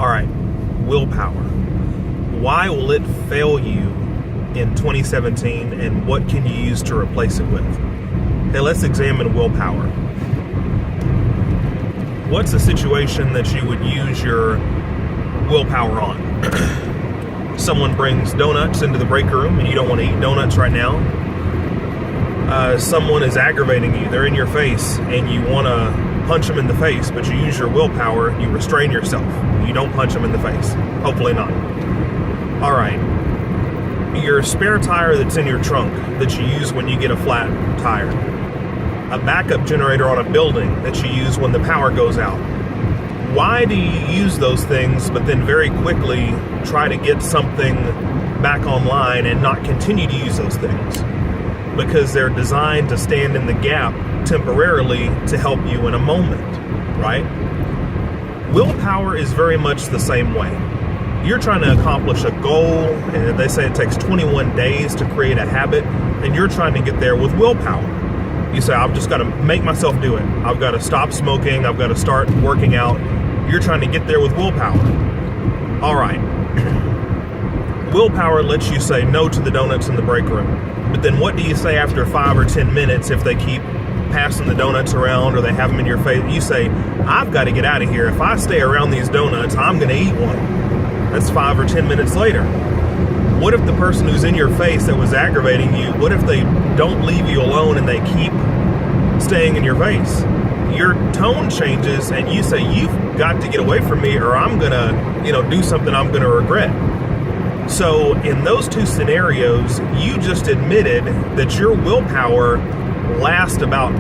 All right, willpower. Why will it fail you in 2017, and what can you use to replace it with? Hey, let's examine willpower. What's a situation that you would use your willpower on? Someone brings donuts into the break room and you don't want to eat donuts right now. Someone is aggravating you. They're in your face and you want to punch them in the face, but you use your willpower. You restrain yourself. You don't punch them in the face. Hopefully not. All right. Your spare tire that's in your trunk that you use when you get a flat tire. A backup generator on a building that you use when the power goes out. Why do you use those things but then very quickly try to get something back online and not continue to use those things? Because they're designed to stand in the gap temporarily to help you in a moment, right? Willpower is very much the same way. You're trying to accomplish a goal, and they say it takes 21 days to create a habit, and you're trying to get there with willpower. You say, I've just got to make myself do it. I've got to stop smoking. I've got to start working out. You're trying to get there with willpower. All right. Willpower lets you say no to the donuts in the break room. But then what do you say after 5 or 10 minutes if they keep passing the donuts around or they have them in your face? You say, I've got to get out of here. If I stay around these donuts, I'm going to eat one. That's 5 or 10 minutes later. What if the person who's in your face that was aggravating you, what if they don't leave you alone and they keep staying in your face? Your tone changes and you say, you've got to get away from me or I'm going to, do something I'm going to regret. So in those two scenarios, you just admitted that your willpower lasts about,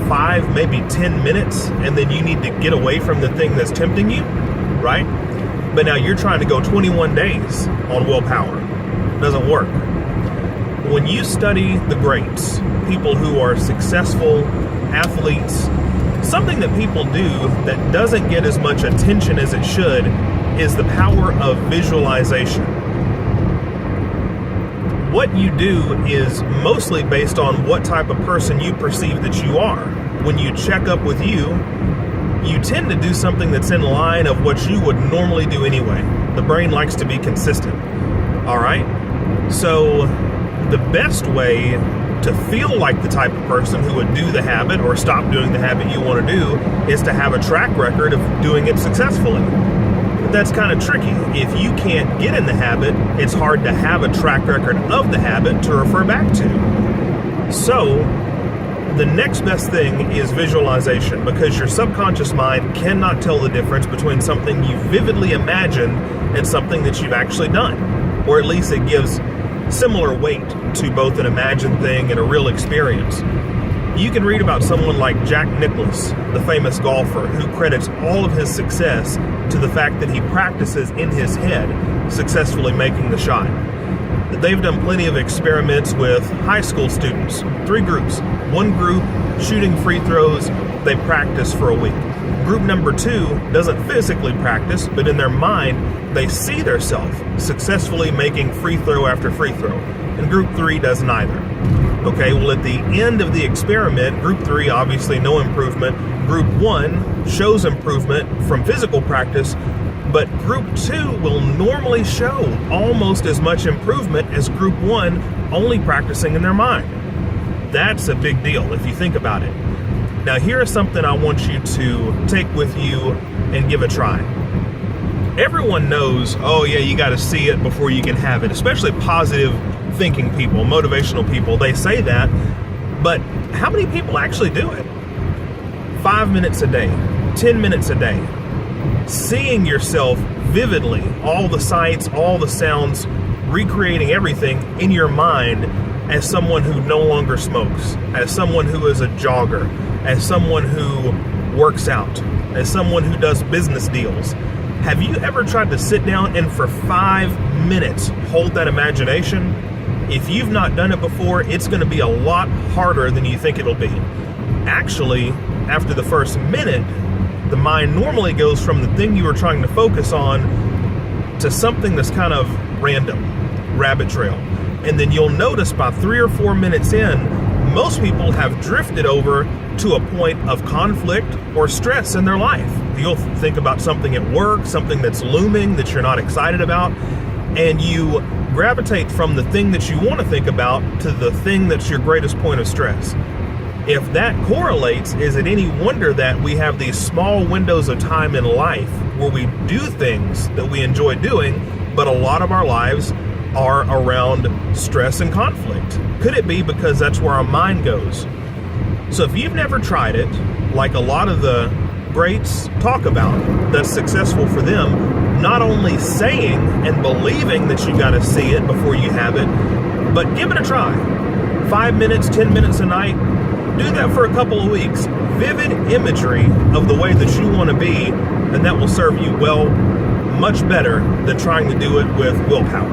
5, maybe 10 minutes, and then you need to get away from the thing that's tempting you, right? But now you're trying to go 21 days on willpower. Doesn't work. When you study the greats, people who are successful athletes, something that people do that doesn't get as much attention as it should is the power of visualization. What you do is mostly based on what type of person you perceive that you are. When you check up with you tend to do something that's in line of what you would normally do anyway. The brain likes to be consistent. All right? So the best way to feel like the type of person who would do the habit or stop doing the habit you want to do is to have a track record of doing it successfully. But that's kind of tricky. If you can't get in the habit, it's hard to have a track record of the habit to refer back to. So the next best thing is visualization, because your subconscious mind cannot tell the difference between something you vividly imagined and something that you've actually done. Or at least it gives similar weight to both an imagined thing and a real experience. You can read about someone like Jack Nicklaus, the famous golfer, who credits all of his success to the fact that he practices in his head successfully making the shot. They've done plenty of experiments with high school students, 3 groups. One group shooting free throws, they practice for a week. Group number 2 doesn't physically practice, but in their mind, they see themselves successfully making free throw after free throw. And group 3 does neither. Okay, well at the end of the experiment, group 3, obviously no improvement. Group 1 shows improvement from physical practice, but group 2 will normally show almost as much improvement as group 1 only practicing in their mind. That's a big deal if you think about it. Now here is something I want you to take with you and give a try. Everyone knows, oh yeah, you got to see it before you can have it, especially positive thinking people, motivational people. They say that, but how many people actually do it? 5 minutes a day, 10 minutes a day. Seeing yourself vividly, all the sights, all the sounds, recreating everything in your mind as someone who no longer smokes, as someone who is a jogger, as someone who works out, as someone who does business deals. Have you ever tried to sit down and for 5 minutes hold that imagination? If you've not done it before, it's going to be a lot harder than you think it'll be. Actually, after the first minute, the mind normally goes from the thing you were trying to focus on to something that's kind of random, rabbit trail. And then you'll notice by 3 or 4 minutes in, most people have drifted over to a point of conflict or stress in their life. You'll think about something at work, something that's looming that you're not excited about, and you gravitate from the thing that you want to think about to the thing that's your greatest point of stress. If that correlates, is it any wonder that we have these small windows of time in life where we do things that we enjoy doing, but a lot of our lives are around stress and conflict? Could it be because that's where our mind goes? So if you've never tried it, like a lot of the greats talk about that's successful for them, not only saying and believing that you got to see it before you have it, but give it a try. 5 minutes, 10 minutes a night. Do that for a couple of weeks. Vivid imagery of the way that you want to be, and that will serve you well, much better than trying to do it with willpower.